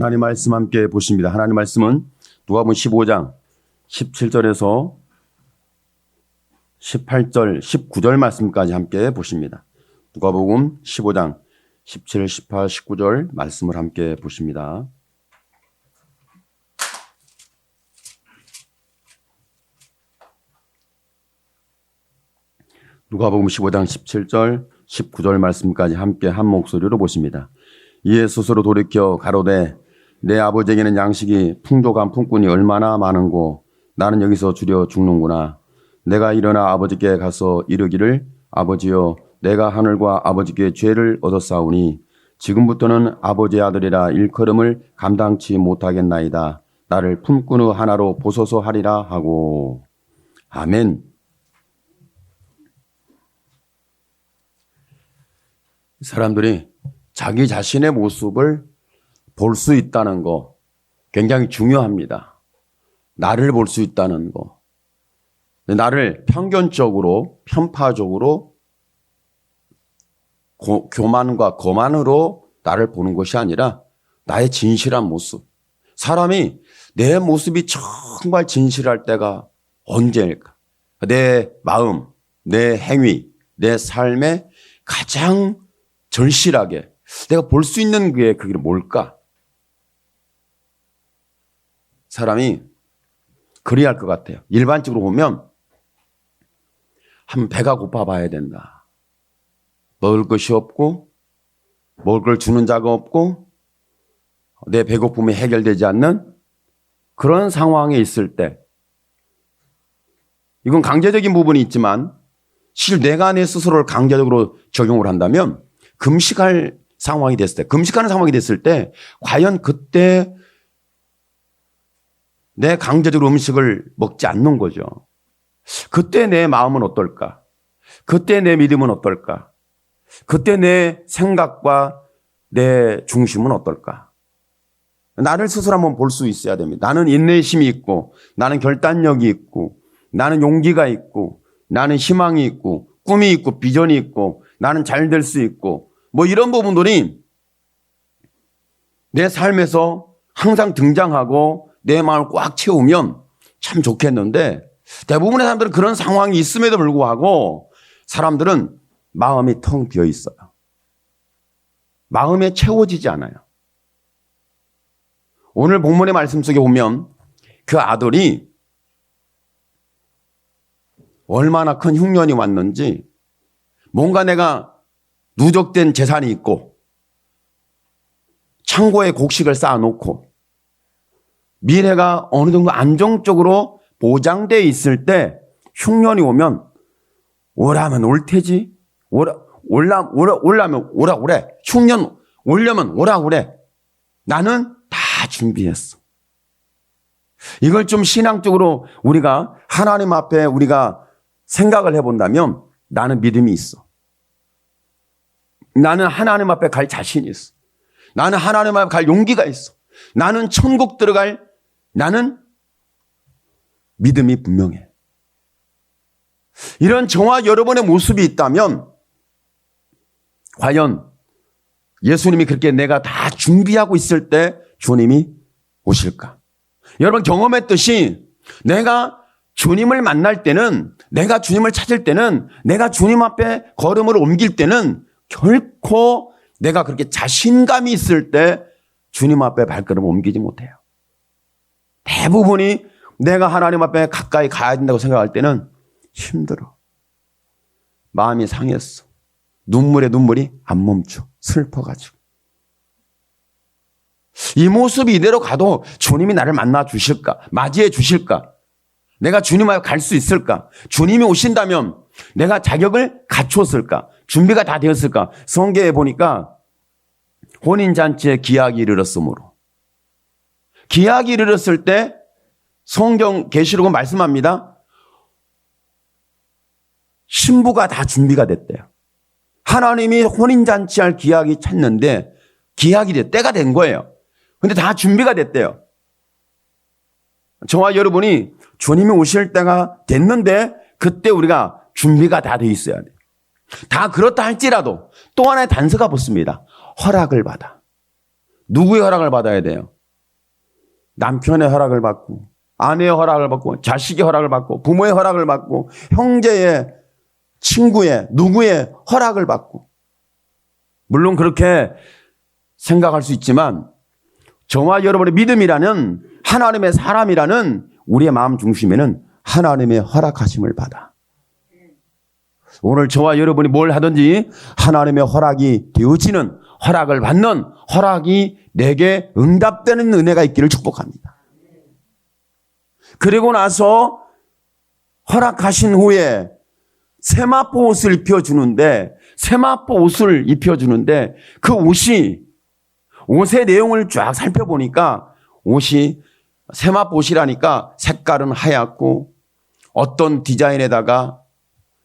하나님 말씀 함께 보십니다. 하나님 말씀은 누가복음 15장 17절에서 18절, 19절 말씀까지 함께 보십니다. 누가복음 15장 17, 18, 19절 말씀을 함께 보십니다. 누가복음 15장 17절, 19절 말씀까지 함께 한 목소리로 보십니다. 이에 스스로 돌이켜 가로되 내 아버지에게는 양식이 풍족한 품꾼이 얼마나 많은고 나는 여기서 주려 죽는구나. 내가 일어나 아버지께 가서 이르기를 아버지여 내가 하늘과 아버지께 죄를 얻었사오니 지금부터는 아버지의 아들이라 일컬음을 감당치 못하겠나이다. 나를 품꾼의 하나로 보소서 하리라 하고. 아멘. 사람들이 자기 자신의 모습을 볼 수 있다는 거 굉장히 중요합니다. 나를 볼 수 있다는 거. 나를 편견적으로, 편파적으로, 교만과 거만으로 나를 보는 것이 아니라 나의 진실한 모습. 사람이 내 모습이 정말 진실할 때가 언제일까? 내 마음, 내 행위, 내 삶에 가장 절실하게 내가 볼 수 있는 게 그게 뭘까? 사람이 그리할 것 같아요. 일반적으로 보면 한 배가 고파 봐야 된다. 먹을 것이 없고 먹을 걸 주는 자가 없고 내 배고픔이 해결되지 않는 그런 상황에 있을 때 이건 강제적인 부분이 있지만 실 내가 내 스스로를 강제적으로 적용을 한다면 금식할 상황이 됐을 때, 금식하는 상황이 됐을 때 과연 그때 내 강제적으로 음식을 먹지 않는 거죠. 그때 내 마음은 어떨까? 그때 내 믿음은 어떨까? 그때 내 생각과 내 중심은 어떨까? 나를 스스로 한번 볼 수 있어야 됩니다. 나는 인내심이 있고, 나는 결단력이 있고, 나는 용기가 있고, 나는 희망이 있고, 꿈이 있고, 비전이 있고, 나는 잘 될 수 있고, 뭐 이런 부분들이 내 삶에서 항상 등장하고 내 마음을 꽉 채우면 참 좋겠는데 대부분의 사람들은 그런 상황이 있음에도 불구하고 사람들은 마음이 텅 비어 있어요. 마음에 채워지지 않아요. 오늘 본문의 말씀 속에 보면 그 아들이 얼마나 큰 흉년이 왔는지 뭔가 내가 누적된 재산이 있고 창고에 곡식을 쌓아놓고 미래가 어느 정도 안정적으로 보장되어 있을 때 흉년이 오면 오라면 올 테지. 올라면 오라 그래. 흉년 오려면 오라 그래. 나는 다 준비했어. 이걸 좀 신앙적으로 우리가 하나님 앞에 우리가 생각을 해본다면 나는 믿음이 있어. 나는 하나님 앞에 갈 자신이 있어. 나는 하나님 앞에 갈 용기가 있어. 나는 천국 들어갈 나는 믿음이 분명해. 이런 저와 여러분의 모습이 있다면 과연 예수님이 그렇게 내가 다 준비하고 있을 때 주님이 오실까? 여러분 경험했듯이 내가 주님을 만날 때는 내가 주님을 찾을 때는 내가 주님 앞에 걸음을 옮길 때는 결코 내가 그렇게 자신감이 있을 때 주님 앞에 발걸음을 옮기지 못해요. 대부분이 내가 하나님 앞에 가까이 가야 된다고 생각할 때는 힘들어. 마음이 상했어. 눈물에 눈물이 안 멈춰. 슬퍼가지고. 이 모습이 이대로 가도 주님이 나를 만나 주실까? 맞이해 주실까? 내가 주님 앞에 갈 수 있을까? 주님이 오신다면 내가 자격을 갖추었을까? 준비가 다 되었을까? 성경에 보니까 혼인잔치에 기약이 이르렀으므로 기약이 이르렀을 때 성경 계시록은 말씀합니다. 신부가 다 준비가 됐대요. 하나님이 혼인잔치할 기약이 찼는데 기약이 돼 때가 된 거예요. 근데 다 준비가 됐대요. 저와 여러분이 주님이 오실 때가 됐는데 그때 우리가 준비가 다 돼 있어야 돼요. 다 그렇다 할지라도 또 하나의 단서가 붙습니다. 허락을 받아. 누구의 허락을 받아야 돼요? 남편의 허락을 받고, 아내의 허락을 받고, 자식의 허락을 받고, 부모의 허락을 받고, 형제의, 친구의, 누구의 허락을 받고. 물론 그렇게 생각할 수 있지만 저와 여러분의 믿음이라는, 하나님의 사람이라는 우리의 마음 중심에는 하나님의 허락하심을 받아. 오늘 저와 여러분이 뭘 하든지 하나님의 허락이 되어지는, 허락을 받는, 허락이 내게 응답되는 은혜가 있기를 축복합니다. 그리고 나서 허락하신 후에 세마포 옷을 입혀주는데, 그 옷의 내용을 쫙 살펴보니까 옷이 세마포 옷이라니까 색깔은 하얗고 어떤 디자인에다가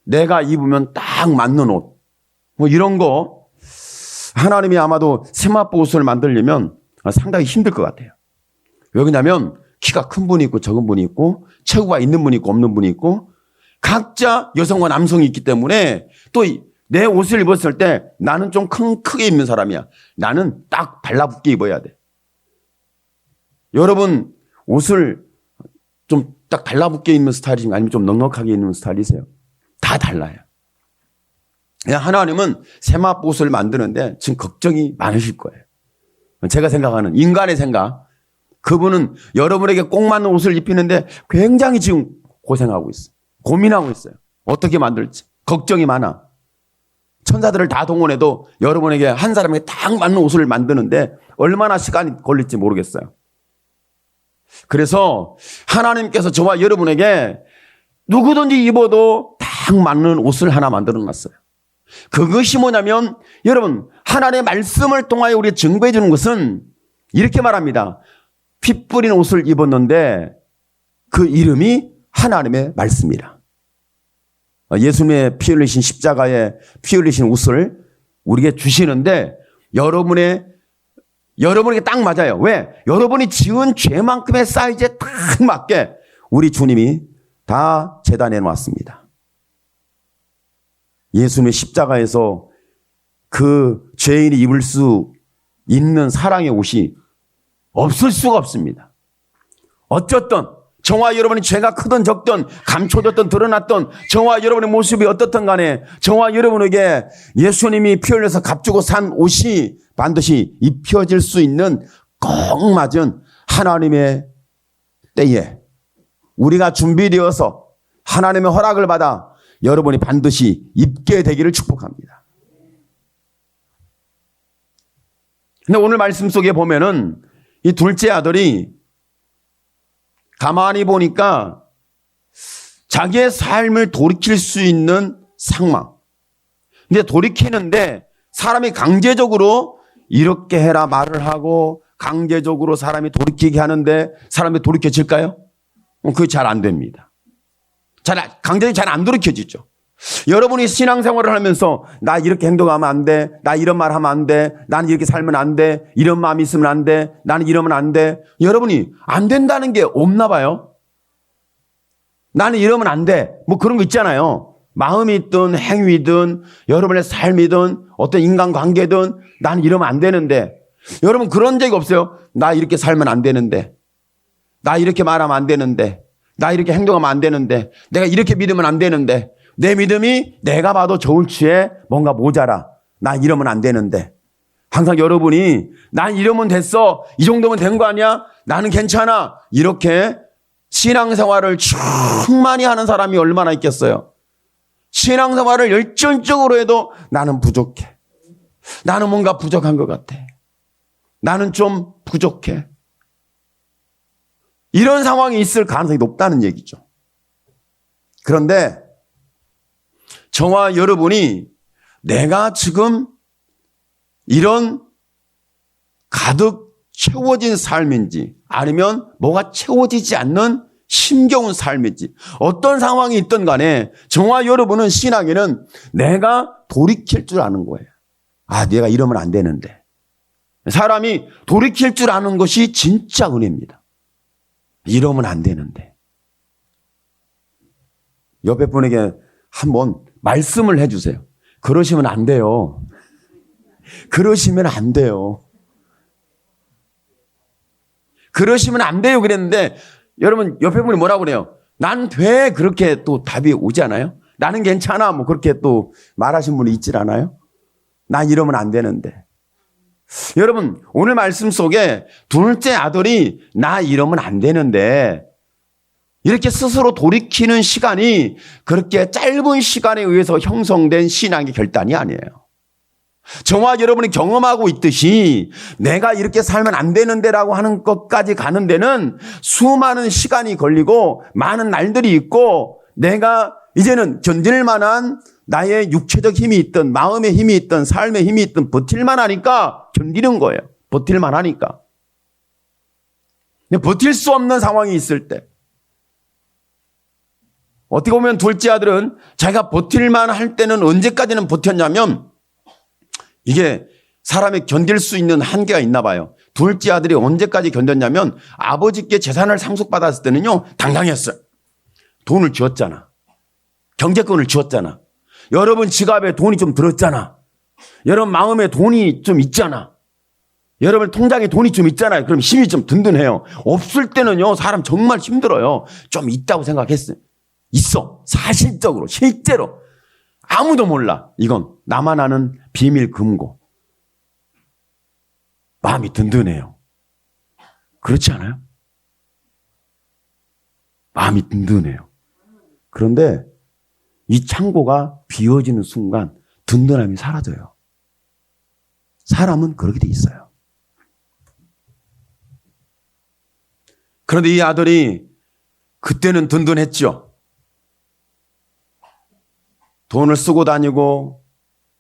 내가 입으면 딱 맞는 옷, 뭐 이런 거 하나님이 아마도 세마포 옷을 만들려면 상당히 힘들 것 같아요. 왜 그러냐면 키가 큰 분이 있고 적은 분이 있고 체구가 있는 분이 있고 없는 분이 있고 각자 여성과 남성이 있기 때문에 또 내 옷을 입었을 때 나는 좀 크게 입는 사람이야. 나는 딱 달라붙게 입어야 돼. 여러분 옷을 좀 딱 달라붙게 입는 스타일이신가요? 아니면 좀 넉넉하게 입는 스타일이세요? 다 달라요. 하나님은 세마포 옷을 만드는데 지금 걱정이 많으실 거예요. 제가 생각하는 인간의 생각, 그분은 여러분에게 꼭 맞는 옷을 입히는데 굉장히 지금 고생하고 있어요. 고민하고 있어요. 어떻게 만들지. 걱정이 많아. 천사들을 다 동원해도 여러분에게 한 사람에게 딱 맞는 옷을 만드는데 얼마나 시간이 걸릴지 모르겠어요. 그래서 하나님께서 저와 여러분에게 누구든지 입어도 딱 맞는 옷을 하나 만들어 놨어요. 그것이 뭐냐면 여러분, 하나님의 말씀을 통하여 우리가 증거해 주는 것은 이렇게 말합니다. 피 뿌린 옷을 입었는데 그 이름이 하나님의 말씀이라. 예수님의 피 흘리신 십자가에 피 흘리신 옷을 우리에게 주시는데 여러분에게 딱 맞아요. 왜? 여러분이 지은 죄만큼의 사이즈에 딱 맞게 우리 주님이 다 재단해 놨습니다. 예수님의 십자가에서 그 죄인이 입을 수 있는 사랑의 옷이 없을 수가 없습니다. 어쨌든 저와 여러분이 죄가 크든 적든 감춰졌든 드러났든 저와 여러분의 모습이 어떻든 간에 저와 여러분에게 예수님이 피 흘려서 값주고 산 옷이 반드시 입혀질 수 있는 꼭 맞은 하나님의 때에 우리가 준비되어서 하나님의 허락을 받아 여러분이 반드시 입게 되기를 축복합니다. 근데 오늘 말씀 속에 보면은 이 둘째 아들이 가만히 보니까 자기의 삶을 돌이킬 수 있는 상황. 근데 돌이키는데 사람이 강제적으로 이렇게 해라 말을 하고 강제적으로 사람이 돌이키게 하는데 사람이 돌이켜질까요? 그게 잘 안 됩니다. 강제적으로 잘 안 돌이켜지죠. 여러분이 신앙생활을 하면서 나 이렇게 행동하면 안 돼. 나 이런 말 하면 안 돼. 나는 이렇게 살면 안 돼. 이런 마음이 있으면 안 돼. 나는 이러면 안 돼. 여러분이 안 된다는 게 없나 봐요. 나는 이러면 안 돼. 뭐 그런 거 있잖아요. 마음이 있든 행위든 여러분의 삶이든 어떤 인간관계든 나는 이러면 안 되는데 여러분 그런 적이 없어요? 나 이렇게 살면 안 되는데 나 이렇게 말하면 안 되는데 나 이렇게 행동하면 안 되는데 내가 이렇게 믿으면 안 되는데 내 믿음이 내가 봐도 저울치에 뭔가 모자라. 나 이러면 안 되는데. 항상 여러분이 난 이러면 됐어. 이 정도면 된 거 아니야? 나는 괜찮아. 이렇게 신앙생활을 충만히 하는 사람이 얼마나 있겠어요? 신앙생활을 열정적으로 해도 나는 부족해. 나는 뭔가 부족한 것 같아. 나는 좀 부족해. 이런 상황이 있을 가능성이 높다는 얘기죠. 그런데 저와 여러분이 내가 지금 이런 가득 채워진 삶인지 아니면 뭐가 채워지지 않는 힘겨운 삶인지 어떤 상황이 있든 간에 저와 여러분은 신앙에는 내가 돌이킬 줄 아는 거예요. 아, 내가 이러면 안 되는데. 사람이 돌이킬 줄 아는 것이 진짜 은혜입니다. 이러면 안 되는데. 옆에 분에게 한번 말씀을 해주세요. 그러시면 안 돼요. 그러시면 안 돼요. 그러시면 안 돼요. 그랬는데 여러분 옆에 분이 뭐라고 그래요? 난 왜 그렇게 또 답이 오지 않아요? 나는 괜찮아. 뭐 그렇게 또 말하신 분이 있질 않아요? 난 이러면 안 되는데. 여러분 오늘 말씀 속에 둘째 아들이 나 이러면 안 되는데 이렇게 스스로 돌이키는 시간이 그렇게 짧은 시간에 의해서 형성된 신앙의 결단이 아니에요. 저와 여러분이 경험하고 있듯이 내가 이렇게 살면 안 되는데라고 하는 것까지 가는 데는 수많은 시간이 걸리고 많은 날들이 있고 내가 이제는 견딜 만한 나의 육체적 힘이 있든 마음의 힘이 있든 삶의 힘이 있든 버틸만 하니까 견디는 거예요. 버틸만 하니까. 버틸 수 없는 상황이 있을 때 어떻게 보면 둘째 아들은 자기가 버틸만 할 때는 언제까지는 버텼냐면 이게 사람이 견딜 수 있는 한계가 있나 봐요. 둘째 아들이 언제까지 견뎠냐면 아버지께 재산을 상속받았을 때는요 당당했어요. 돈을 쥐었잖아. 경제권을 쥐었잖아. 여러분 지갑에 돈이 좀 들었잖아. 여러분 마음에 돈이 좀 있잖아. 여러분 통장에 돈이 좀 있잖아요. 그럼 힘이 좀 든든해요. 없을 때는요 사람 정말 힘들어요. 좀 있다고 생각했어요. 있어. 사실적으로 실제로 아무도 몰라. 이건 나만 아는 비밀 금고. 마음이 든든해요. 그렇지 않아요? 마음이 든든해요. 그런데 이 창고가 비워지는 순간 든든함이 사라져요. 사람은 그렇게 돼 있어요. 그런데 이 아들이 그때는 든든했죠. 돈을 쓰고 다니고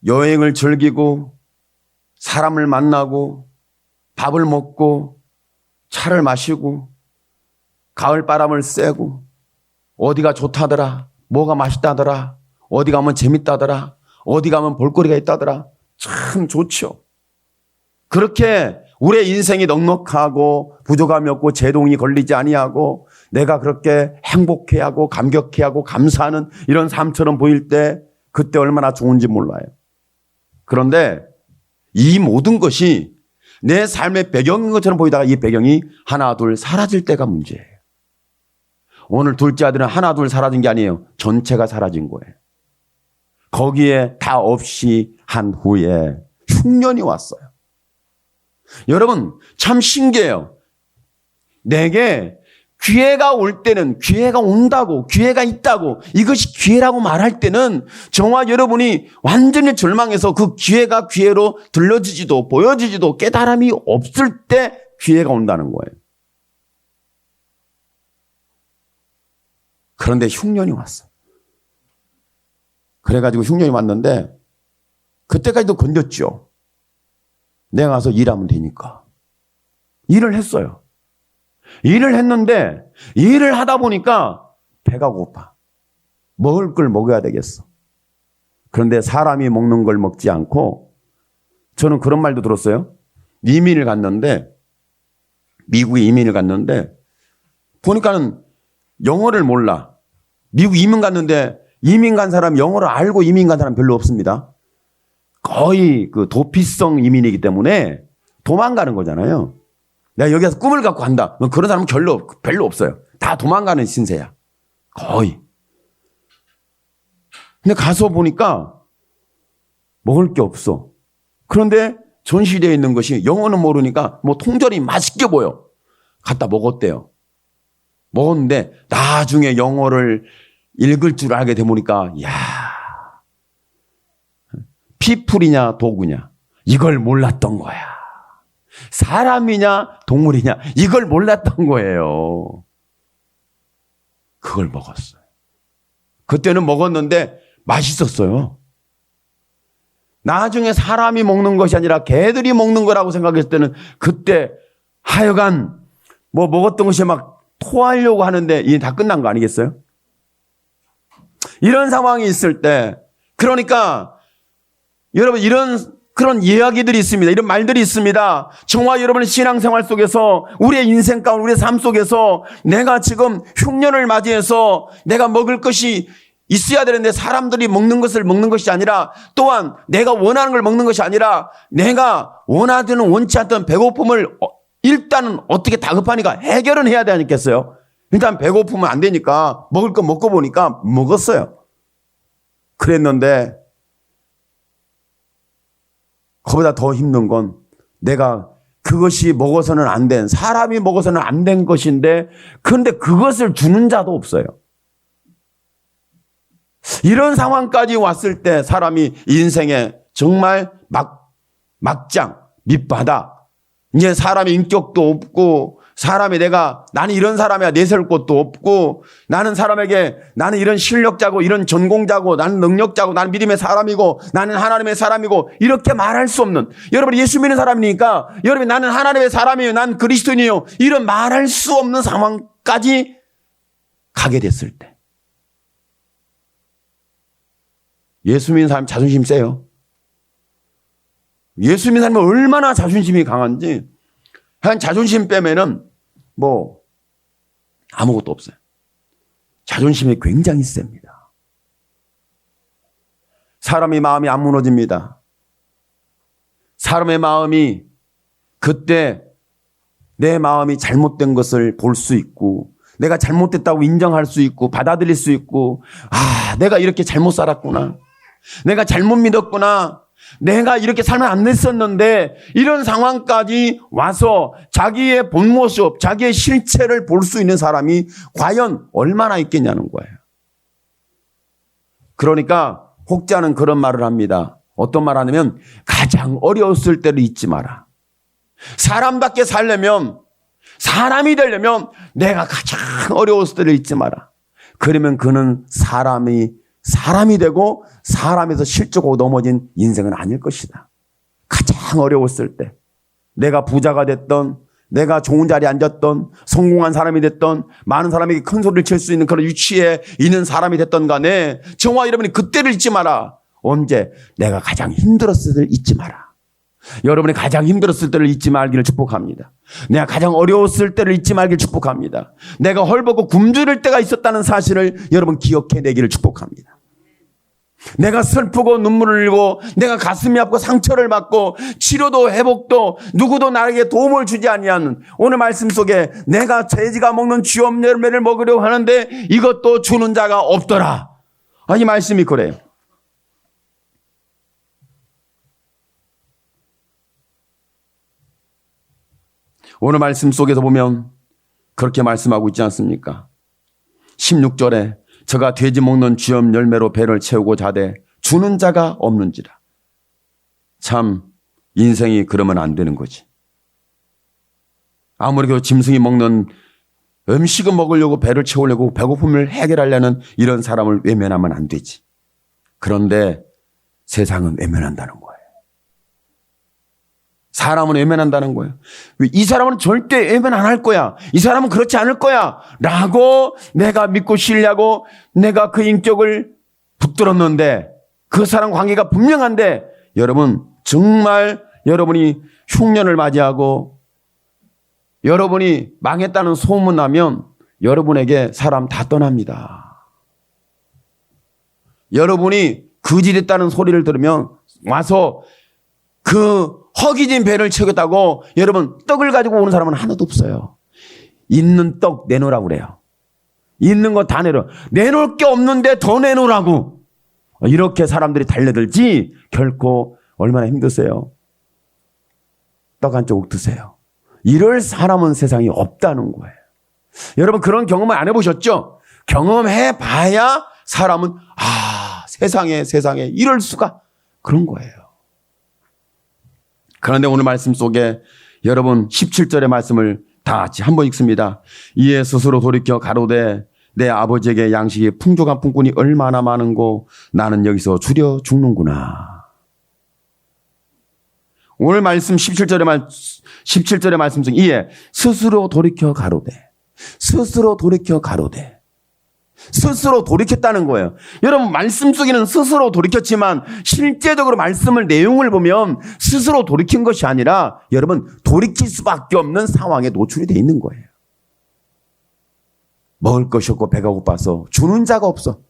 여행을 즐기고 사람을 만나고 밥을 먹고 차를 마시고 가을 바람을 쐬고 어디가 좋다더라. 뭐가 맛있다더라. 어디 가면 재밌다더라. 어디 가면 볼거리가 있다더라. 참 좋죠. 그렇게 우리의 인생이 넉넉하고 부족함이 없고 제동이 걸리지 아니하고 내가 그렇게 행복해하고 감격해하고 감사하는 이런 삶처럼 보일 때 그때 얼마나 좋은지 몰라요. 그런데 이 모든 것이 내 삶의 배경인 것처럼 보이다가 이 배경이 하나 둘 사라질 때가 문제예요. 오늘 둘째 아들은 하나 둘 사라진 게 아니에요. 전체가 사라진 거예요. 거기에 다 없이 한 후에 흉년이 왔어요. 여러분 참 신기해요. 내게 기회가 올 때는 기회가 온다고 기회가 있다고 이것이 기회라고 말할 때는 저와 여러분이 완전히 절망해서 그 기회가 기회로 들려지지도 보여지지도 깨달음이 없을 때 기회가 온다는 거예요. 그런데 흉년이 왔어. 그래가지고 흉년이 왔는데 그때까지도 건졌죠. 내가 가서 일하면 되니까. 일을 했어요. 일을 했는데 일을 하다 보니까 배가 고파. 먹을 걸 먹어야 되겠어. 그런데 사람이 먹는 걸 먹지 않고 저는 그런 말도 들었어요. 이민을 갔는데 미국에 이민을 갔는데 보니까는 영어를 몰라. 미국 이민 갔는데 이민 간 사람 영어를 알고 이민 간 사람 별로 없습니다. 거의 그 도피성 이민이기 때문에 도망가는 거잖아요. 내가 여기서 꿈을 갖고 간다. 그런 사람은 별로 없어요. 다 도망가는 신세야. 거의. 근데 가서 보니까 먹을 게 없어. 그런데 전시되어 있는 것이 영어는 모르니까 뭐 통절이 맛있게 보여. 갖다 먹었대요. 먹었는데 나중에 영어를 읽을 줄 알게 되보니까 야, 피플이냐 도구냐 이걸 몰랐던 거야. 사람이냐 동물이냐 이걸 몰랐던 거예요. 그걸 먹었어요. 그때는 먹었는데 맛있었어요. 나중에 사람이 먹는 것이 아니라 개들이 먹는 거라고 생각했을 때는 그때 하여간 뭐 먹었던 것이 막 토하려고 하는데 이게 다 끝난 거 아니겠어요? 이런 상황이 있을 때 그러니까 여러분 그런 이야기들이 있습니다. 이런 말들이 있습니다. 저와 여러분의 신앙생활 속에서 우리의 인생 가운데 우리의 삶 속에서 내가 지금 흉년을 맞이해서 내가 먹을 것이 있어야 되는데 사람들이 먹는 것을 먹는 것이 아니라 또한 내가 원하는 걸 먹는 것이 아니라 내가 원하든 원치 않던 배고픔을 일단은 어떻게 다급하니까 해결은 해야 되지 않겠어요? 일단 배고프면 안 되니까 먹을 거 먹고 보니까 먹었어요. 그랬는데 그보다 더 힘든 건 내가 그것이 먹어서는 안 된, 사람이 먹어서는 안 된 것인데 그런데 그것을 주는 자도 없어요. 이런 상황까지 왔을 때 사람이 인생에 정말 막장, 밑바닥, 이제 사람의 인격도 없고 사람이 나는 이런 사람이야 내세울 것도 없고 나는 이런 실력자고 이런 전공자고 나는 능력자고 나는 믿음의 사람이고 나는 하나님의 사람이고 이렇게 말할 수 없는, 여러분이 예수 믿는 사람이니까 여러분이 나는 하나님의 사람이에요, 난 그리스도인이에요, 이런 말할 수 없는 상황까지 가게 됐을 때 예수 믿는 사람 자존심 세요. 예수 믿는 사람은 얼마나 자존심이 강한지 한 자존심 빼면은 아무것도 없어요. 자존심이 굉장히 셉니다. 사람의 마음이 안 무너집니다. 사람의 마음이 그때 내 마음이 잘못된 것을 볼 수 있고 내가 잘못됐다고 인정할 수 있고 받아들일 수 있고 내가 이렇게 잘못 살았구나. 내가 잘못 믿었구나. 내가 이렇게 살면 안 됐었는데 이런 상황까지 와서 자기의 본 모습, 자기의 실체를 볼 수 있는 사람이 과연 얼마나 있겠냐는 거예요. 그러니까 혹자는 그런 말을 합니다. 어떤 말 하냐면 가장 어려웠을 때를 잊지 마라. 사람답게 살려면, 사람이 되려면 내가 가장 어려웠을 때를 잊지 마라. 그러면 그는 사람이 되고 사람에서 실족하고 넘어진 인생은 아닐 것이다. 가장 어려웠을 때 내가 부자가 됐던, 내가 좋은 자리에 앉았던, 성공한 사람이 됐던, 많은 사람에게 큰 소리를 칠 수 있는 그런 위치에 있는 사람이 됐던 간에 저와 여러분이 그때를 잊지 마라. 언제? 내가 가장 힘들었을 때를 잊지 마라. 여러분이 가장 힘들었을 때를 잊지 말기를 축복합니다. 내가 가장 어려웠을 때를 잊지 말기를 축복합니다. 내가 헐벗고 굶주릴 때가 있었다는 사실을 여러분 기억해내기를 축복합니다. 내가 슬프고 눈물을 흘리고 내가 가슴이 아프고 상처를 받고 치료도 회복도 누구도 나에게 도움을 주지 아니하는 오늘 말씀 속에 내가 돼지가 먹는 쥐업 열매를 먹으려고 하는데 이것도 주는 자가 없더라. 이 말씀이 그래요. 오늘 말씀 속에서 보면 그렇게 말씀하고 있지 않습니까? 16절에 저가 돼지 먹는 쥐업 열매로 배를 채우고 자되 주는 자가 없는지라. 참 인생이 그러면 안 되는 거지. 아무리 그 짐승이 먹는 음식을 먹으려고 배를 채우려고 배고픔을 해결하려는 이런 사람을 외면하면 안 되지. 그런데 세상은 외면한다는 거예요. 사람은 외면한다는 거예요. 이 사람은 절대 외면 안 할 거야. 이 사람은 그렇지 않을 거야. 라고 내가 믿고 신뢰하고 내가 그 인격을 붙들었는데 그 사람 관계가 분명한데 여러분 정말 여러분이 흉년을 맞이하고 여러분이 망했다는 소문나면 여러분에게 사람 다 떠납니다. 여러분이 거지됐다는 소리를 들으면 와서 그 허기진 배를 채우겠다고 여러분 떡을 가지고 오는 사람은 하나도 없어요. 있는 떡 내놓으라고 그래요. 있는 거 다 내놓을 게 없는데 더 내놓으라고 이렇게 사람들이 달려들지 결코 얼마나 힘드세요. 떡 한 조각 드세요. 이럴 사람은 세상에 없다는 거예요. 여러분 그런 경험을 안 해보셨죠? 경험해 봐야 사람은 세상에 이럴 수가 그런 거예요. 그런데 오늘 말씀 속에 여러분 17절의 말씀을 다 같이 한번 읽습니다. 이에 스스로 돌이켜 가로되 내 아버지에게 양식이 풍족한 품꾼이 얼마나 많은고 나는 여기서 줄여 죽는구나. 오늘 말씀 17절의 말씀 중에 이에 스스로 돌이켜 가로되 스스로 돌이켰다는 거예요. 여러분 말씀 속에는 스스로 돌이켰지만 실제적으로 말씀을 내용을 보면 스스로 돌이킨 것이 아니라 여러분 돌이킬 수밖에 없는 상황에 노출이 되어 있는 거예요. 먹을 것이 없고 배가 고파서 주는 자가 없어.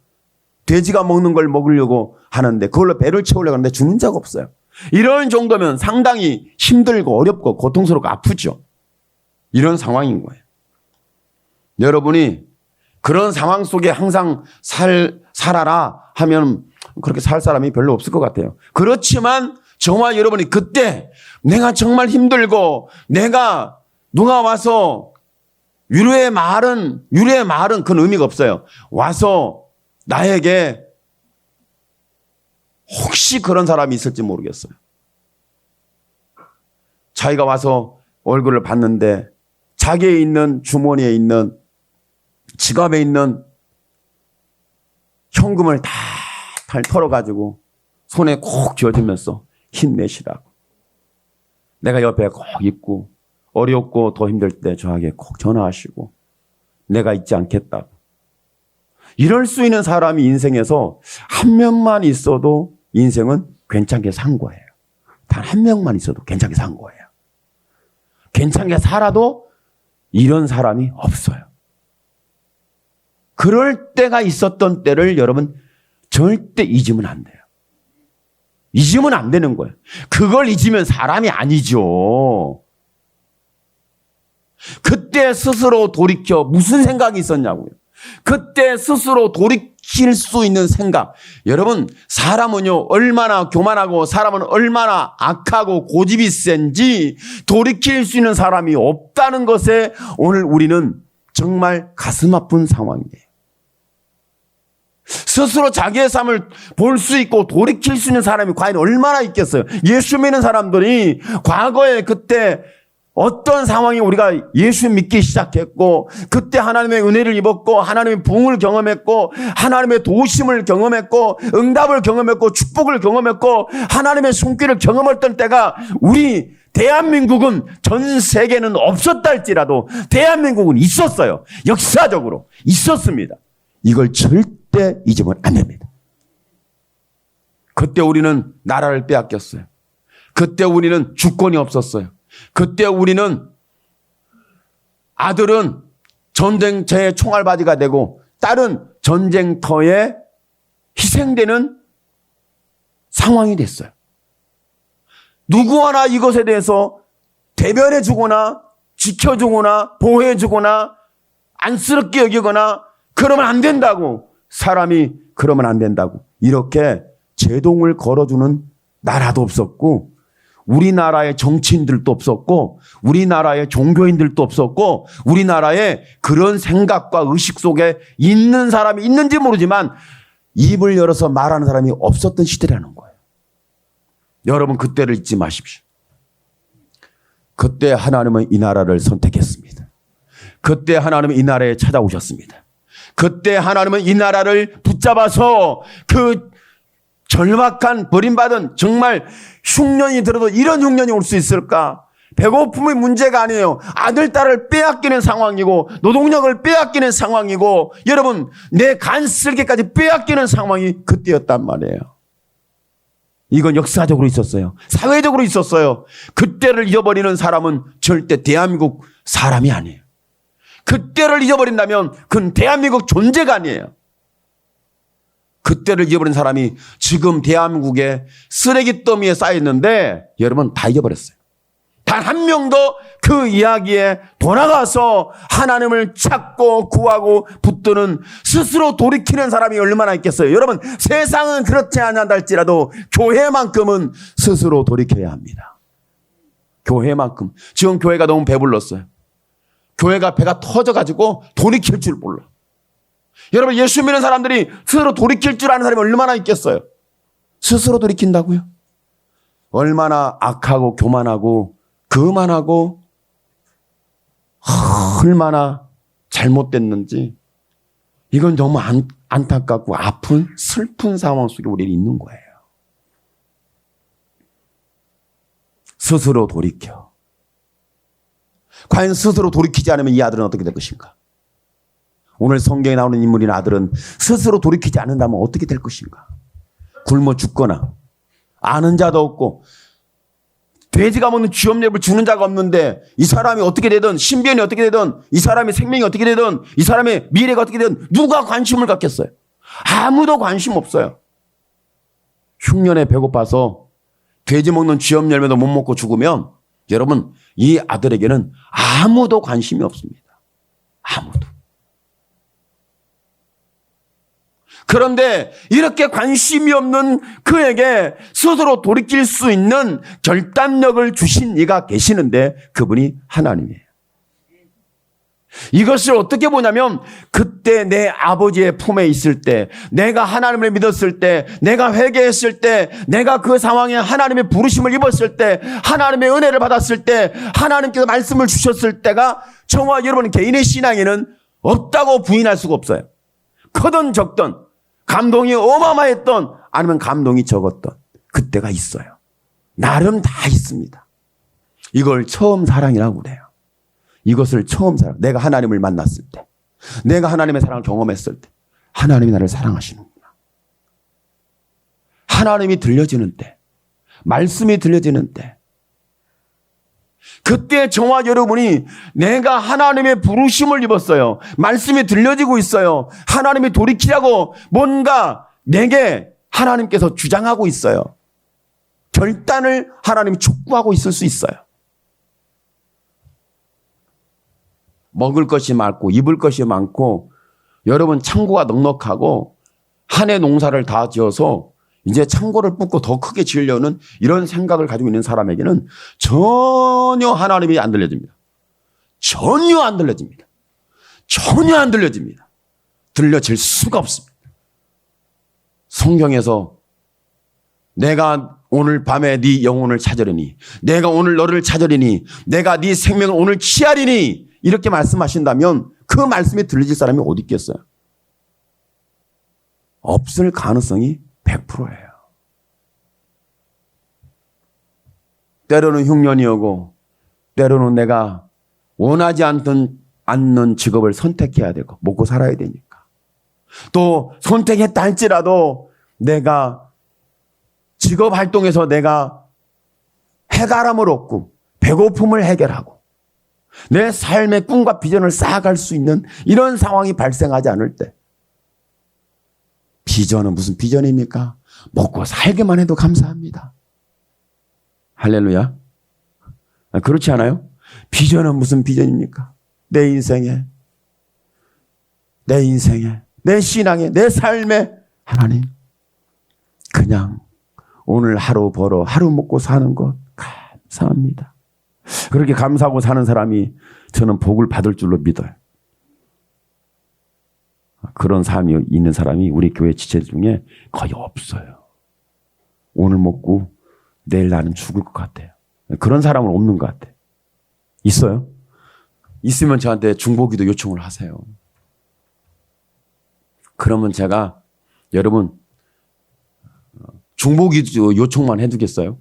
돼지가 먹는 걸 먹으려고 하는데 그걸로 배를 채우려고 하는데 주는 자가 없어요. 이런 정도면 상당히 힘들고 어렵고 고통스럽고 아프죠. 이런 상황인 거예요. 여러분이 그런 상황 속에 항상 살아라 하면 그렇게 살 사람이 별로 없을 것 같아요. 그렇지만 저와 여러분이 그때 내가 정말 힘들고 내가 누가 와서 위로의 말은 그런 의미가 없어요. 와서 나에게 혹시 그런 사람이 있을지 모르겠어요. 자기가 와서 얼굴을 봤는데 자기의 있는 주머니에 있는 지갑에 있는 현금을 다 털어가지고 손에 꼭 쥐어주면서 힘내시라고. 내가 옆에 꼭 있고 어렵고 더 힘들 때 저에게 꼭 전화하시고 내가 잊지 않겠다고. 이럴 수 있는 사람이 인생에서 한 명만 있어도 인생은 괜찮게 산 거예요. 단 한 명만 있어도 괜찮게 산 거예요. 괜찮게 살아도 이런 사람이 없어요. 그럴 때가 있었던 때를 여러분 절대 잊으면 안 돼요. 잊으면 안 되는 거예요. 그걸 잊으면 사람이 아니죠. 그때 스스로 돌이켜 무슨 생각이 있었냐고요. 그때 스스로 돌이킬 수 있는 생각. 여러분, 사람은요, 얼마나 교만하고 사람은 얼마나 악하고 고집이 센지 돌이킬 수 있는 사람이 없다는 것에 오늘 우리는 정말 가슴 아픈 상황이에요. 스스로 자기의 삶을 볼 수 있고 돌이킬 수 있는 사람이 과연 얼마나 있겠어요? 예수 믿는 사람들이 과거에 그때 어떤 상황이 우리가 예수 믿기 시작했고 그때 하나님의 은혜를 입었고 하나님의 부흥을 경험했고 하나님의 도우심을 경험했고 응답을 경험했고 축복을 경험했고 하나님의 손길을 경험했던 때가 우리 대한민국은 전 세계는 없었다 할지라도 대한민국은 있었어요. 역사적으로 있었습니다. 이걸 절대 잊으면 안 됩니다. 그때 우리는 나라를 빼앗겼어요. 그때 우리는 주권이 없었어요. 그때 우리는 아들은 전쟁터의 총알바지가 되고 딸은 전쟁터에 희생되는 상황이 됐어요. 누구 하나 이것에 대해서 대변해 주거나 지켜주거나 보호해 주거나 안쓰럽게 여기거나 그러면 안 된다고 사람이 그러면 안 된다고 이렇게 제동을 걸어주는 나라도 없었고 우리나라의 정치인들도 없었고 우리나라의 종교인들도 없었고 우리나라에 그런 생각과 의식 속에 있는 사람이 있는지 모르지만 입을 열어서 말하는 사람이 없었던 시대라는 거예요. 여러분 그때를 잊지 마십시오. 그때 하나님은 이 나라를 선택했습니다. 그때 하나님은 이 나라에 찾아오셨습니다. 그때 하나님은 이 나라를 붙잡아서 그 절박한 버림받은 정말 흉년이 들어도 이런 흉년이 올 수 있을까? 배고픔의 문제가 아니에요. 아들, 딸을 빼앗기는 상황이고 노동력을 빼앗기는 상황이고 여러분 내 간쓸개까지 빼앗기는 상황이 그때였단 말이에요. 이건 역사적으로 있었어요. 사회적으로 있었어요. 그때를 잊어버리는 사람은 절대 대한민국 사람이 아니에요. 그때를 잊어버린다면 그건 대한민국 존재가 아니에요. 그때를 잊어버린 사람이 지금 대한민국의 쓰레기 더미에 쌓여있는데 여러분 다 잊어버렸어요. 단 한 명도 그 이야기에 돌아가서 하나님을 찾고 구하고 붙드는 스스로 돌이키는 사람이 얼마나 있겠어요. 여러분 세상은 그렇지 않는다 할지라도 교회만큼은 스스로 돌이켜야 합니다. 교회만큼. 지금 교회가 너무 배불렀어요. 교회가 배가 터져가지고 돌이킬 줄 몰라. 여러분 예수 믿는 사람들이 스스로 돌이킬 줄 아는 사람이 얼마나 있겠어요. 스스로 돌이킨다고요? 얼마나 악하고 교만하고 거만하고 얼마나 잘못됐는지 이건 너무 안타깝고 아픈 슬픈 상황 속에 우리는 있는 거예요. 스스로 돌이켜. 과연 스스로 돌이키지 않으면 이 아들은 어떻게 될 것인가? 오늘 성경에 나오는 인물인 아들은 스스로 돌이키지 않는다면 어떻게 될 것인가? 굶어 죽거나 아는 자도 없고 돼지가 먹는 쥐염랩을 주는 자가 없는데 이 사람이 어떻게 되든 신변이 어떻게 되든 이 사람의 생명이 어떻게 되든 이 사람의 미래가 어떻게 되든 누가 관심을 갖겠어요? 아무도 관심 없어요. 흉년에 배고파서 돼지 먹는 쥐염 열매도 못 먹고 죽으면 여러분, 이 아들에게는 아무도 관심이 없습니다. 아무도. 그런데 이렇게 관심이 없는 그에게 스스로 돌이킬 수 있는 결단력을 주신 이가 계시는데 그분이 하나님이에요. 이것을 어떻게 보냐면 그때 내 아버지의 품에 있을 때, 내가 하나님을 믿었을 때, 내가 회개했을 때, 내가 그 상황에 하나님의 부르심을 입었을 때, 하나님의 은혜를 받았을 때, 하나님께서 말씀을 주셨을 때가 저와 여러분 개인의 신앙에는 없다고 부인할 수가 없어요. 크든 적든 감동이 어마어마했던 아니면 감동이 적었던 그때가 있어요. 나름 다 있습니다. 이걸 처음 사랑이라고 그래요. 이것을 처음 내가 하나님을 만났을 때, 내가 하나님의 사랑을 경험했을 때 하나님이 나를 사랑하시는구나. 하나님이 들려지는 때, 말씀이 들려지는 때, 그때 저와 여러분이 내가 하나님의 부르심을 입었어요. 말씀이 들려지고 있어요. 하나님이 돌이키라고 뭔가 내게 하나님께서 주장하고 있어요. 결단을 하나님이 촉구하고 있을 수 있어요. 먹을 것이 많고 입을 것이 많고 여러분 창고가 넉넉하고 한 해 농사를 다 지어서 이제 창고를 붓고 더 크게 지으려는 이런 생각을 가지고 있는 사람에게는 전혀 하나님이 안 들려집니다. 전혀 안 들려집니다. 전혀 안 들려집니다. 들려질 수가 없습니다. 성경에서 내가 오늘 밤에 네 영혼을 찾으리니, 내가 오늘 너를 찾으리니, 내가 네 생명을 오늘 취하리니 이렇게 말씀하신다면 그 말씀이 들려질 사람이 어디 있겠어요? 없을 가능성이 100%예요. 때로는 흉년이 오고 때로는 내가 원하지 않는 직업을 선택해야 되고 먹고 살아야 되니까, 또 선택했다 할지라도 내가 직업 활동에서 내가 해결함을 얻고 배고픔을 해결하고 내 삶의 꿈과 비전을 쌓아갈 수 있는 이런 상황이 발생하지 않을 때, 비전은 무슨 비전입니까? 먹고 살기만 해도 감사합니다. 할렐루야. 그렇지 않아요? 비전은 무슨 비전입니까? 내 인생에, 내 신앙에, 내 삶에 하나님 그냥 오늘 하루 벌어 하루 먹고 사는 것 감사합니다. 그렇게 감사하고 사는 사람이 저는 복을 받을 줄로 믿어요. 그런 삶이 있는 사람이 우리 교회 지체 중에 거의 없어요. 오늘 먹고 내일 나는 죽을 것 같아요. 그런 사람은 없는 것 같아요. 있어요? 있으면 저한테 중보기도 요청을 하세요. 그러면 제가 여러분 중보기도 요청만 해주겠어요?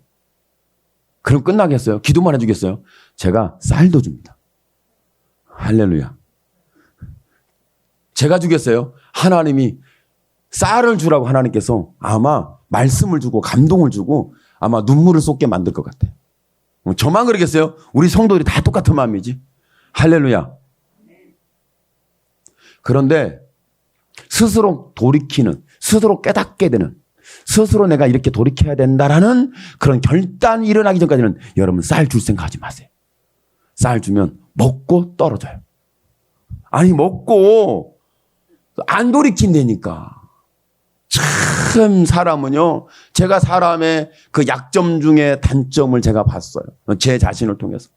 그럼 끝나겠어요? 기도만 해주겠어요? 제가 쌀도 줍니다. 할렐루야. 제가 주겠어요? 하나님이 쌀을 주라고 하나님께서 아마 말씀을 주고 감동을 주고 아마 눈물을 쏟게 만들 것 같아요. 저만 그러겠어요? 우리 성도들이 다 똑같은 마음이지. 할렐루야. 그런데 스스로 돌이키는, 스스로 깨닫게 되는, 스스로 내가 이렇게 돌이켜야 된다라는 그런 결단이 일어나기 전까지는 여러분 쌀 줄 생각하지 마세요. 쌀 주면 먹고 떨어져요. 아니 먹고 안 돌이킨다니까. 참 사람은요, 제가 사람의 그 약점 중에 단점을 제가 봤어요. 제 자신을 통해서.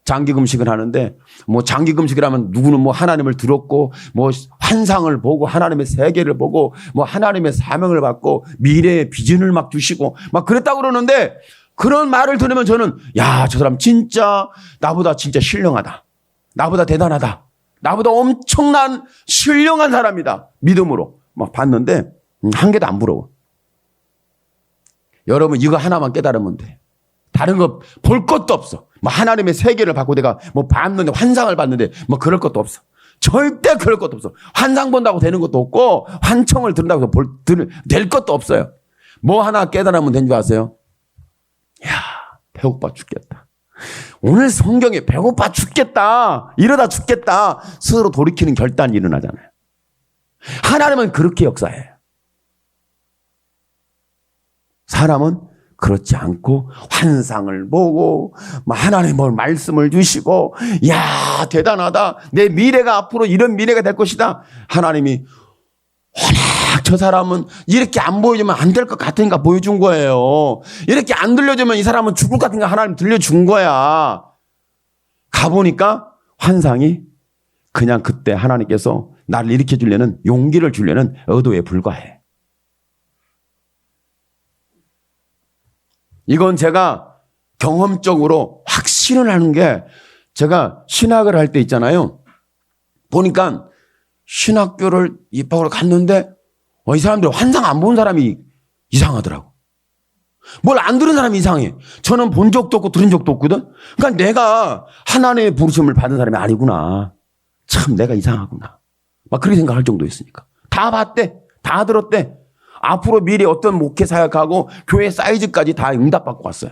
장기금식을 하는데 뭐 장기금식이라면 누구는 뭐 하나님을 들었고 뭐 환상을 보고 하나님의 세계를 보고 뭐 하나님의 사명을 받고 미래의 비전을 막 주시고 막 그랬다고 그러는데, 그런 말을 들으면 저는 야, 저 사람 진짜 나보다 진짜 신령하다, 나보다 대단하다, 나보다 엄청난 신령한 사람이다 믿음으로 막 봤는데 한 개도 안 부러워. 여러분 이거 하나만 깨달으면 돼. 다른 거 볼 것도 없어. 뭐 하나님의 세계를 받고 내가 뭐 봤는데 환상을 봤는데 뭐 그럴 것도 없어. 절대 그럴 것도 없어. 환상 본다고 되는 것도 없고 환청을 들은다고 해서 될 것도 없어요. 뭐 하나 깨달으면 된 줄 아세요? 야, 배고파 죽겠다. 오늘 성경에 배고파 죽겠다, 이러다 죽겠다 스스로 돌이키는 결단이 일어나잖아요. 하나님은 그렇게 역사해요. 사람은 그렇지 않고 환상을 보고 하나님 뭘 말씀을 주시고 야 대단하다. 내 미래가 앞으로 이런 미래가 될 것이다. 하나님이 워낙 저 사람은 이렇게 안 보여주면 안 될 것 같으니까 보여준 거예요. 이렇게 안 들려주면 이 사람은 죽을 것 같으니까 하나님 들려준 거야. 가보니까 환상이 그냥 그때 하나님께서 나를 일으켜 주려는 용기를 주려는 의도에 불과해. 이건 제가 경험적으로 확신을 하는 게 제가 신학을 할 때 있잖아요. 보니까 신학교를 입학을 갔는데 이 사람들 환상 안 본 사람이 이상하더라고. 뭘 안 들은 사람이 이상해. 저는 본 적도 없고 들은 적도 없거든. 그러니까 내가 하나님의 부르심을 받은 사람이 아니구나. 참 내가 이상하구나. 막 그렇게 생각할 정도였으니까. 다 봤대. 다 들었대. 앞으로 미래 어떤 목회 사역하고 교회 사이즈까지 다 응답받고 왔어요.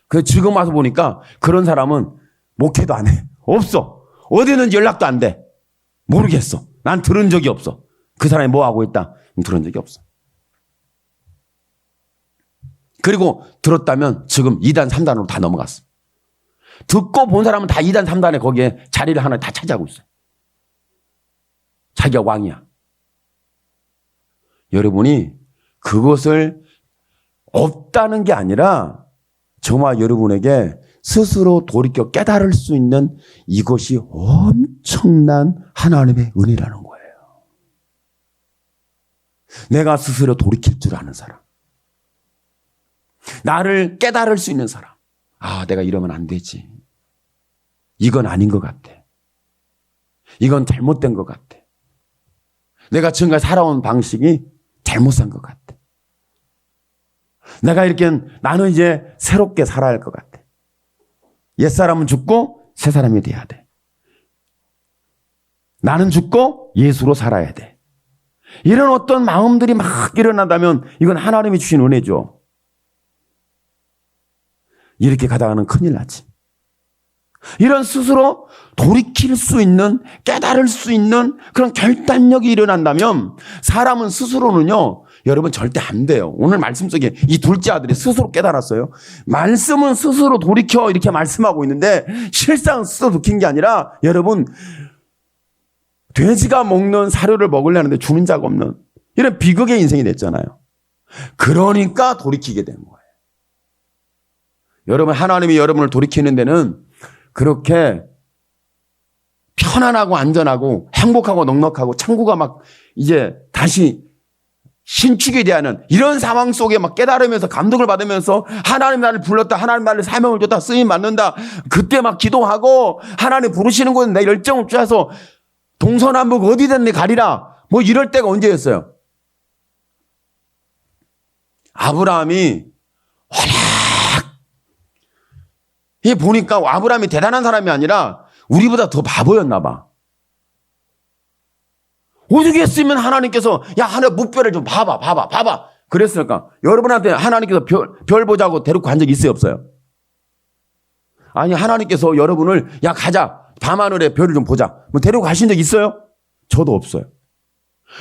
그래서 지금 와서 보니까 그런 사람은 목회도 안 해. 없어. 어디 있는지 연락도 안 돼. 모르겠어. 난 들은 적이 없어. 그 사람이 뭐 하고 있다? 들은 적이 없어. 그리고 들었다면 지금 2단, 3단으로 다 넘어갔어. 듣고 본 사람은 다 2단, 3단에 거기에 자리를 하나 다 차지하고 있어요. 자기가 왕이야. 여러분이 그것을 없다는 게 아니라 정말 여러분에게 스스로 돌이켜 깨달을 수 있는 이것이 엄청난 하나님의 은혜라는 거예요. 내가 스스로 돌이킬 줄 아는 사람. 나를 깨달을 수 있는 사람. 아, 내가 이러면 안 되지. 이건 아닌 것 같아. 이건 잘못된 것 같아. 내가 지금까지 살아온 방식이 잘못 산 것 같아. 내가 이렇게 나는 이제 새롭게 살아야 할 것 같아. 옛사람은 죽고 새 사람이 돼야 돼. 나는 죽고 예수로 살아야 돼. 이런 어떤 마음들이 막 일어난다면 이건 하나님이 주신 은혜죠. 이렇게 가다가는 큰일 나지. 이런 스스로 돌이킬 수 있는, 깨달을 수 있는 그런 결단력이 일어난다면 사람은 스스로는요, 여러분 절대 안 돼요. 오늘 말씀 속에 이 둘째 아들이 스스로 깨달았어요. 말씀은 스스로 돌이켜 이렇게 말씀하고 있는데 실상 스스로 돌이킨 게 아니라 여러분 돼지가 먹는 사료를 먹으려는데 주는 자가 없는 이런 비극의 인생이 됐잖아요. 그러니까 돌이키게 된 거예요. 여러분 하나님이 여러분을 돌이키는 데는 그렇게 편안하고 안전하고 행복하고 넉넉하고 창구가 막 이제 다시 신축이 되는 이런 상황 속에 막 깨달으면서 감동을 받으면서 하나님 나를 불렀다. 하나님 나를 사명을 줬다. 쓰임 받는다. 그때 막 기도하고 하나님 부르시는 곳에 내 열정을 쫙서 동서남북 어디든 내 가리라. 뭐 이럴 때가 언제였어요? 아브라함이 이 보니까 아브라함이 대단한 사람이 아니라 우리보다 더 바보였나 봐. 어떻게 했으면 하나님께서 야 하늘 무별을 좀 봐봐. 그랬을까? 여러분한테 하나님께서 별 보자고 데리고 간 적 있어요 없어요? 아니 하나님께서 여러분을 야 가자 밤하늘에 별을 좀 보자 뭐 데리고 가신 적 있어요? 저도 없어요.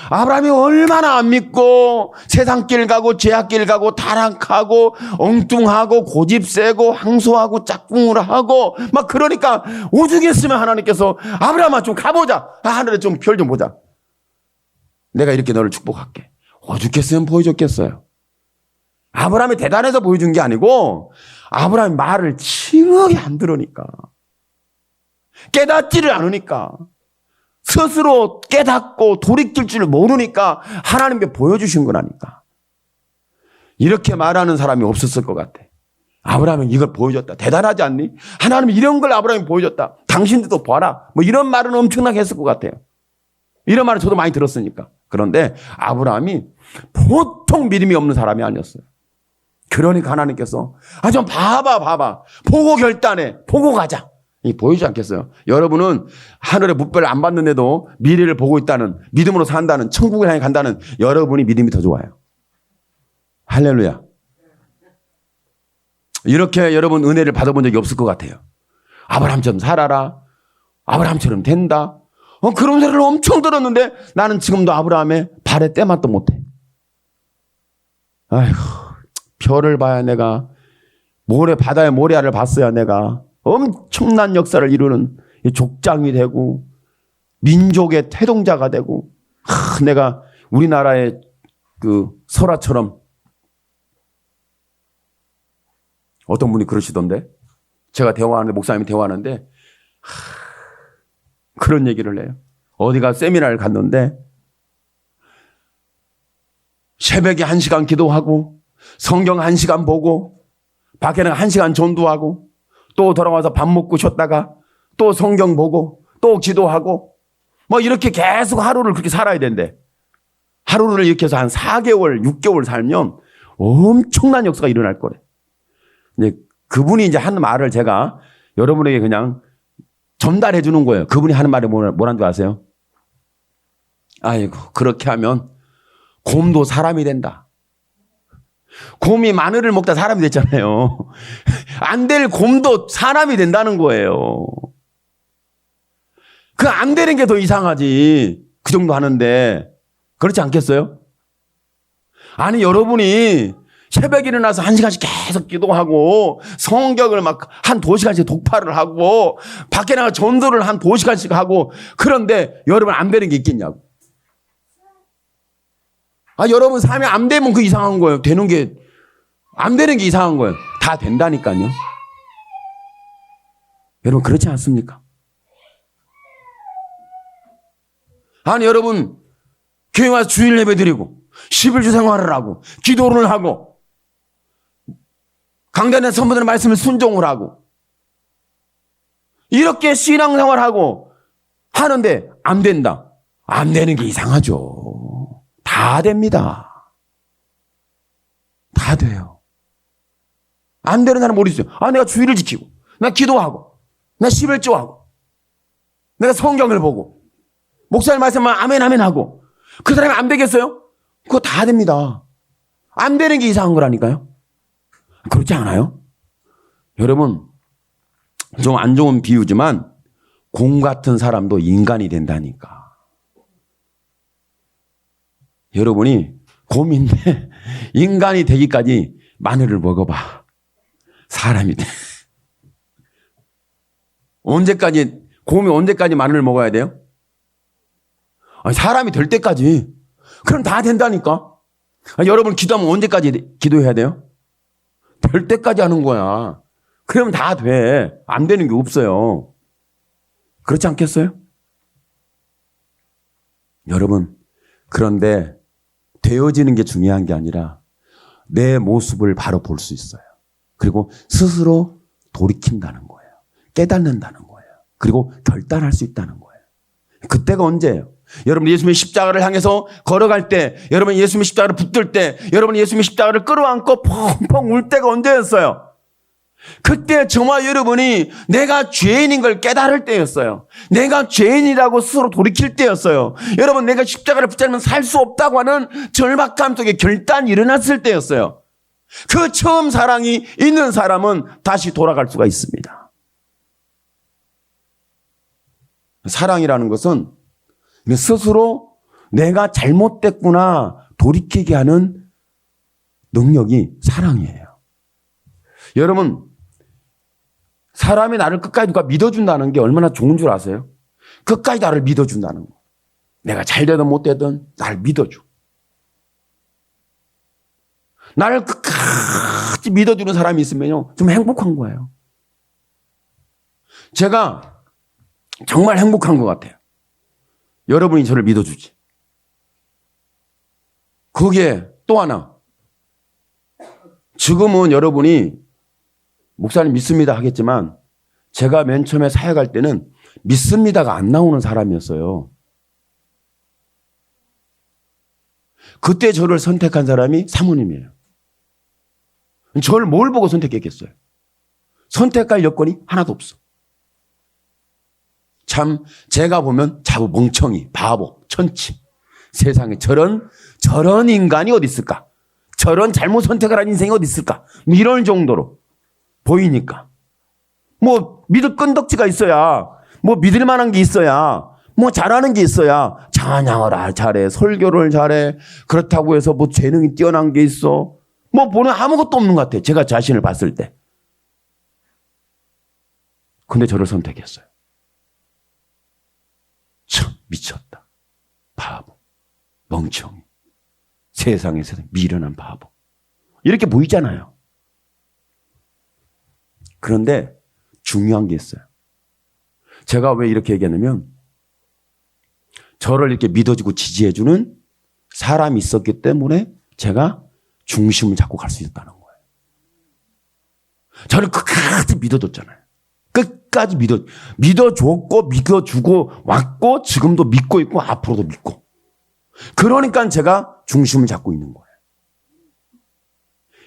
아브라함이 얼마나 안 믿고 세상길 가고 죄악길 가고 타락하고 엉뚱하고 고집 세고 항소하고 짝꿍을 하고 막 그러니까 오죽했으면 하나님께서 아브라함아 좀 가보자. 하늘에 좀 별 좀 보자. 내가 이렇게 너를 축복할게. 오죽했으면 보여줬겠어요. 아브라함이 대단해서 보여준 게 아니고 아브라함이 말을 칭하게 안 들으니까 깨닫지를 않으니까 스스로 깨닫고 돌이킬 줄 모르니까 하나님께 보여주신 거라니까. 이렇게 말하는 사람이 없었을 것 같아. 아브라함은 이걸 보여줬다. 대단하지 않니? 하나님이 이런 걸 아브라함이 보여줬다. 당신들도 봐라. 뭐 이런 말은 엄청나게 했을 것 같아요. 이런 말을 저도 많이 들었으니까. 그런데 아브라함이 보통 믿음이 없는 사람이 아니었어요. 그러니까 하나님께서 좀 봐봐. 보고 결단해. 보고 가자. 보이지 않겠어요? 여러분은 하늘의 무별 안 받는데도 미래를 보고 있다는, 믿음으로 산다는, 천국을 향해 간다는 여러분이 믿음이 더 좋아요. 할렐루야. 이렇게 여러분 은혜를 받아본 적이 없을 것 같아요. 아브라함처럼 살아라. 아브라함처럼 된다. 그런 소리를 엄청 들었는데 나는 지금도 아브라함의 발에 때맛도 못해. 아이고, 별을 봐야 내가 바다의 모래알을 봤어야 내가 엄청난 역사를 이루는 족장이 되고 민족의 태동자가 되고 내가 우리나라의 그 설화처럼 어떤 분이 그러시던데 제가 대화하는데 목사님이 대화하는데 그런 얘기를 해요. 어디가 세미나를 갔는데 새벽에 1시간 기도하고 성경 1시간 보고 밖에는 1시간 전도하고 또 돌아와서 밥 먹고 쉬었다가 또 성경 보고 또 기도하고 뭐 이렇게 계속 하루를 그렇게 살아야 된대. 하루를 이렇게 해서 한 4개월, 6개월 살면 엄청난 역사가 일어날 거래. 이제 그분이 이제 하는 말을 제가 여러분에게 그냥 전달해 주는 거예요. 그분이 하는 말이 뭐란 줄 아세요? 아이고, 그렇게 하면 곰도 사람이 된다. 곰이 마늘을 먹다 사람이 됐잖아요. 안 될 곰도 사람이 된다는 거예요. 그 안 되는 게 더 이상하지. 그 정도 하는데. 그렇지 않겠어요? 아니, 여러분이 새벽에 일어나서 1시간씩 계속 기도하고 성경을 막 한 2시간씩 독파를 하고 밖에 나가 전도를 한 2시간씩 하고 그런데 여러분 안 되는 게 있겠냐고. 여러분 삶이 안 되면 그 이상한 거예요. 안 되는 게 이상한 거예요. 다 된다니까요. 여러분 그렇지 않습니까? 아니 여러분 교회 와서 주일 예배 드리고 11주 생활을 하고 기도를 하고 강단의 선배들의 말씀을 순종을 하고 이렇게 신앙생활하고 하는데 안 된다. 안 되는 게 이상하죠. 다 됩니다. 다 돼요. 안 되는 사람 어디 있어요? 내가 주일을 지키고 나 기도하고 나 11조하고 내가 성경을 보고 목사님 말씀만 아멘 아멘 하고 그 사람이 안 되겠어요? 그거 다 됩니다. 안 되는 게 이상한 거라니까요. 그렇지 않아요? 여러분 좀 안 좋은 비유지만 곰 같은 사람도 인간이 된다니까. 여러분이 곰인데 인간이 되기까지 마늘을 먹어봐. 사람이 돼. 곰이 언제까지 마늘을 먹어야 돼요? 사람이 될 때까지. 그럼 다 된다니까. 여러분 기도하면 언제까지 기도해야 돼요? 될 때까지 하는 거야. 그러면 다 돼. 안 되는 게 없어요. 그렇지 않겠어요? 여러분, 그런데 되어지는 게 중요한 게 아니라 내 모습을 바로 볼 수 있어요. 그리고 스스로 돌이킨다는 거예요. 깨닫는다는 거예요. 그리고 결단할 수 있다는 거예요. 그때가 언제예요? 여러분 예수님의 십자가를 향해서 걸어갈 때, 여러분 예수님의 십자가를 붙들 때, 여러분 예수님의 십자가를 끌어안고 펑펑 울 때가 언제였어요? 그때 저와 여러분이 내가 죄인인 걸 깨달을 때였어요. 내가 죄인이라고 스스로 돌이킬 때였어요. 여러분 내가 십자가를 붙잡으면 살 수 없다고 하는 절박함 속에 결단이 일어났을 때였어요. 그 처음 사랑이 있는 사람은 다시 돌아갈 수가 있습니다. 사랑이라는 것은 스스로 내가 잘못됐구나 돌이키게 하는 능력이 사랑이에요. 여러분 사람이 나를 끝까지 누가 믿어준다는 게 얼마나 좋은 줄 아세요? 끝까지 나를 믿어준다는 거. 내가 잘되든 못되든 나를 믿어줘. 나를 끝까지 믿어주는 사람이 있으면요 좀 행복한 거예요. 제가 정말 행복한 것 같아요. 여러분이 저를 믿어주지. 거기에 또 하나. 지금은 여러분이 목사님 믿습니다 하겠지만 제가 맨 처음에 사역할 때는 믿습니다가 안 나오는 사람이었어요. 그때 저를 선택한 사람이 사모님이에요. 저를 뭘 보고 선택했겠어요? 선택할 여건이 하나도 없어. 참 제가 보면 자부 멍청이, 바보, 천치. 세상에 저런 인간이 어디 있을까? 저런 잘못 선택을 한 인생이 어디 있을까? 이럴 정도로 보이니까. 믿을 끈덕지가 있어야, 믿을 만한 게 있어야, 잘하는 게 있어야, 찬양을 잘해, 설교를 잘해, 그렇다고 해서 재능이 뛰어난 게 있어. 뭐 보는 아무것도 없는 것 같아요. 제가 자신을 봤을 때. 근데 저를 선택했어요. 참 미쳤다. 바보. 멍청이. 세상에서 미련한 바보. 이렇게 보이잖아요. 그런데 중요한 게 있어요. 제가 왜 이렇게 얘기하냐면 저를 이렇게 믿어주고 지지해주는 사람이 있었기 때문에 제가 중심을 잡고 갈 수 있었다는 거예요. 저를 끝까지 믿어줬잖아요. 끝까지 믿어줬고 믿어주고 왔고 지금도 믿고 있고 앞으로도 믿고. 그러니까 제가 중심을 잡고 있는 거예요.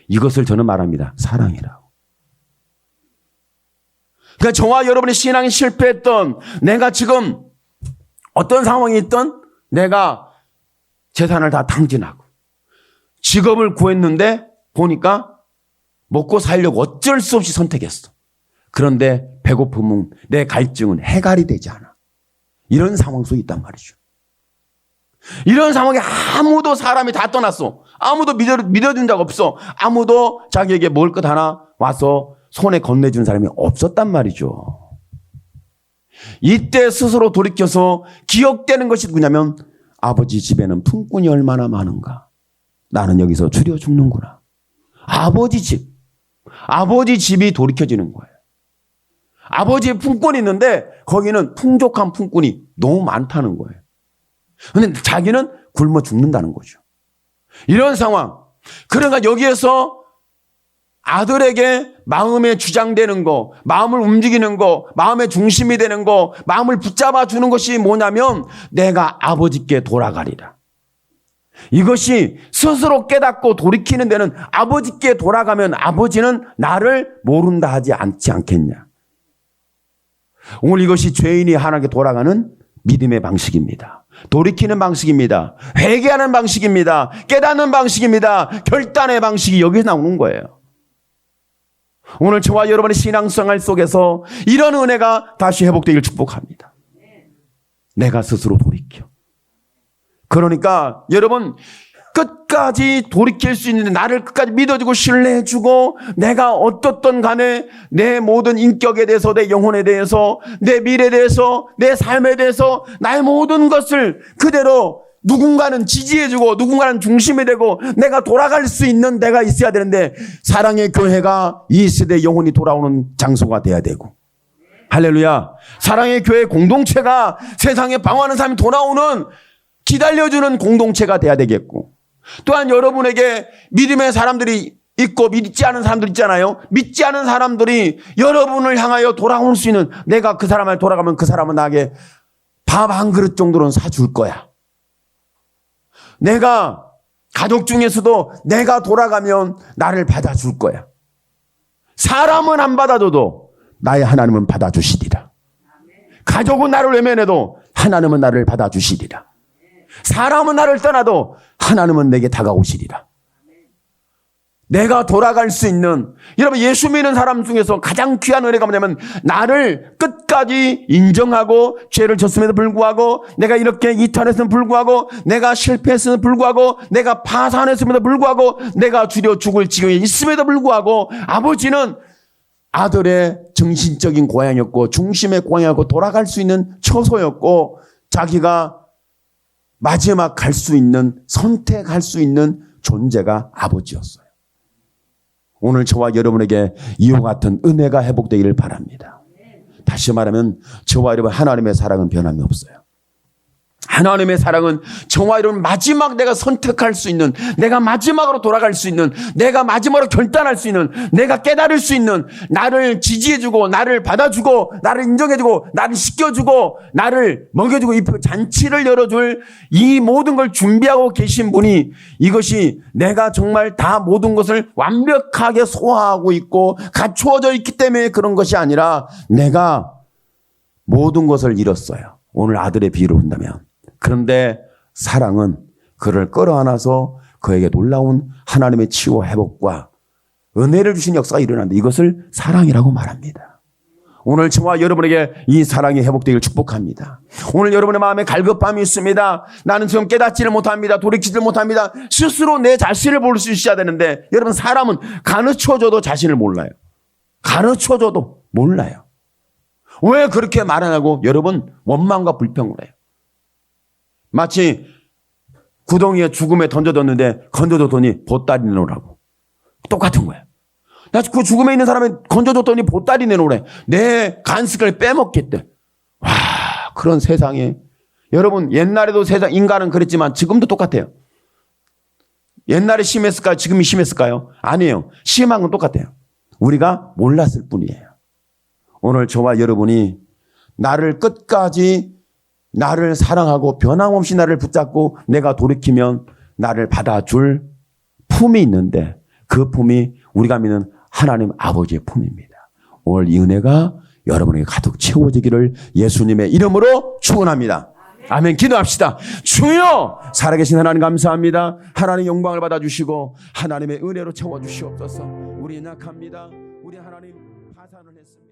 이것을 저는 말합니다. 사랑이라고. 그러니까 저와 여러분의 신앙이 실패했던, 내가 지금 어떤 상황이 있던, 내가 재산을 다 탕진하고 직업을 구했는데 보니까 먹고 살려고 어쩔 수 없이 선택했어. 그런데 배고픔은, 내 갈증은 해결이 되지 않아. 이런 상황 속에 있단 말이죠. 이런 상황에 아무도, 사람이 다 떠났어. 아무도 믿어준 적 없어. 아무도 자기에게 먹을 것 하나 와서 손에 건네준 사람이 없었단 말이죠. 이때 스스로 돌이켜서 기억되는 것이 누구냐면, 아버지 집에는 품꾼이 얼마나 많은가. 나는 여기서 줄여 죽는구나. 아버지 집이 돌이켜지는 거예요. 아버지의 품꾼이 있는데 거기는 풍족한 품꾼이 너무 많다는 거예요. 그런데 자기는 굶어 죽는다는 거죠. 이런 상황. 그러니까 여기에서 아들에게 마음에 주장되는 거, 마음을 움직이는 거, 마음의 중심이 되는 거, 마음을 붙잡아 주는 것이 뭐냐면, 내가 아버지께 돌아가리라. 이것이 스스로 깨닫고 돌이키는 데는, 아버지께 돌아가면 아버지는 나를 모른다 하지 않겠냐. 오늘 이것이 죄인이 하나님께 돌아가는 믿음의 방식입니다. 돌이키는 방식입니다. 회개하는 방식입니다. 깨닫는 방식입니다. 결단의 방식이 여기서 나오는 거예요. 오늘 저와 여러분의 신앙생활 속에서 이런 은혜가 다시 회복되기를 축복합니다. 내가 스스로 돌이켜. 그러니까 여러분, 끝까지 돌이킬 수 있는데, 나를 끝까지 믿어주고 신뢰해주고, 내가 어떻든 간에 내 모든 인격에 대해서, 내 영혼에 대해서, 내 미래에 대해서, 내 삶에 대해서, 나의 모든 것을 그대로 누군가는 지지해주고, 누군가는 중심이 되고, 내가 돌아갈 수 있는 데가 있어야 되는데, 사랑의 교회가 이 시대의 영혼이 돌아오는 장소가 돼야 되고, 할렐루야. 사랑의 교회 공동체가 세상에 방황하는 사람이 돌아오는, 기다려주는 공동체가 돼야 되겠고, 또한 여러분에게 믿음의 사람들이 있고 믿지 않은 사람들 있잖아요. 믿지 않은 사람들이 여러분을 향하여 돌아올 수 있는, 내가 그 사람을 돌아가면 그 사람은 나에게 밥 한 그릇 정도는 사줄 거야. 내가 가족 중에서도 내가 돌아가면 나를 받아줄 거야. 사람은 안 받아줘도 나의 하나님은 받아주시리라. 가족은 나를 외면해도 하나님은 나를 받아주시리라. 사람은 나를 떠나도 하나님은 내게 다가오시리라. 내가 돌아갈 수 있는, 여러분, 예수 믿는 사람 중에서 가장 귀한 은혜가 뭐냐면, 나를 끝까지 인정하고, 죄를 졌음에도 불구하고, 내가 이렇게 이탈했음에도 불구하고, 내가 실패했음에도 불구하고, 내가 파산했음에도 불구하고, 내가 줄여 죽을 지경에 있음에도 불구하고, 아버지는 아들의 정신적인 고향이었고, 중심의 고향이었고, 돌아갈 수 있는 처소였고, 자기가 마지막 갈 수 있는, 선택할 수 있는 존재가 아버지였어요. 오늘 저와 여러분에게 이와 같은 은혜가 회복되기를 바랍니다. 다시 말하면 저와 여러분, 하나님의 사랑은 변함이 없어요. 하나님의 사랑은 저와 여러분 마지막 내가 선택할 수 있는, 내가 마지막으로 돌아갈 수 있는, 내가 마지막으로 결단할 수 있는, 내가 깨달을 수 있는, 나를 지지해주고, 나를 받아주고, 나를 인정해주고, 나를 씻겨주고, 나를 먹여주고, 이 잔치를 열어줄 이 모든 걸 준비하고 계신 분이, 이것이 내가 정말 다 모든 것을 완벽하게 소화하고 있고 갖추어져 있기 때문에 그런 것이 아니라, 내가 모든 것을 잃었어요. 오늘 아들의 비유를 본다면. 그런데 사랑은 그를 끌어안아서 그에게 놀라운 하나님의 치유와 회복과 은혜를 주신 역사가 일어난다. 이것을 사랑이라고 말합니다. 오늘 저와 여러분에게 이 사랑이 회복되길 축복합니다. 오늘 여러분의 마음에 갈급함이 있습니다. 나는 지금 깨닫지를 못합니다. 돌이키지를 못합니다. 스스로 내 자신을 볼 수 있어야 되는데 여러분 사람은 가르쳐줘도 자신을 몰라요. 가르쳐줘도 몰라요. 왜 그렇게 말하냐고 여러분 원망과 불평을 해요. 마치 구덩이에 죽음에 던져뒀는데 건져줬더니 보따리 내놓으라고. 똑같은 거예요. 나 그 죽음에 있는 사람이 건져줬더니 보따리 내놓으래. 내 간식을 빼먹겠대. 와, 그런 세상에. 여러분, 옛날에도 세상, 인간은 그랬지만 지금도 똑같아요. 옛날에 심했을까요? 지금이 심했을까요? 아니에요. 심한 건 똑같아요. 우리가 몰랐을 뿐이에요. 오늘 저와 여러분이 나를 끝까지 나를 사랑하고 변함없이 나를 붙잡고 내가 돌이키면 나를 받아줄 품이 있는데 그 품이 우리가 믿는 하나님 아버지의 품입니다. 오늘 이 은혜가 여러분에게 가득 채워지기를 예수님의 이름으로 축원합니다. 아멘. 기도합시다. 주여 살아계신 하나님 감사합니다. 하나님 영광을 받아주시고 하나님의 은혜로 채워주시옵소서. 우리 약합니다. 우리 하나님 파산을 했습니다.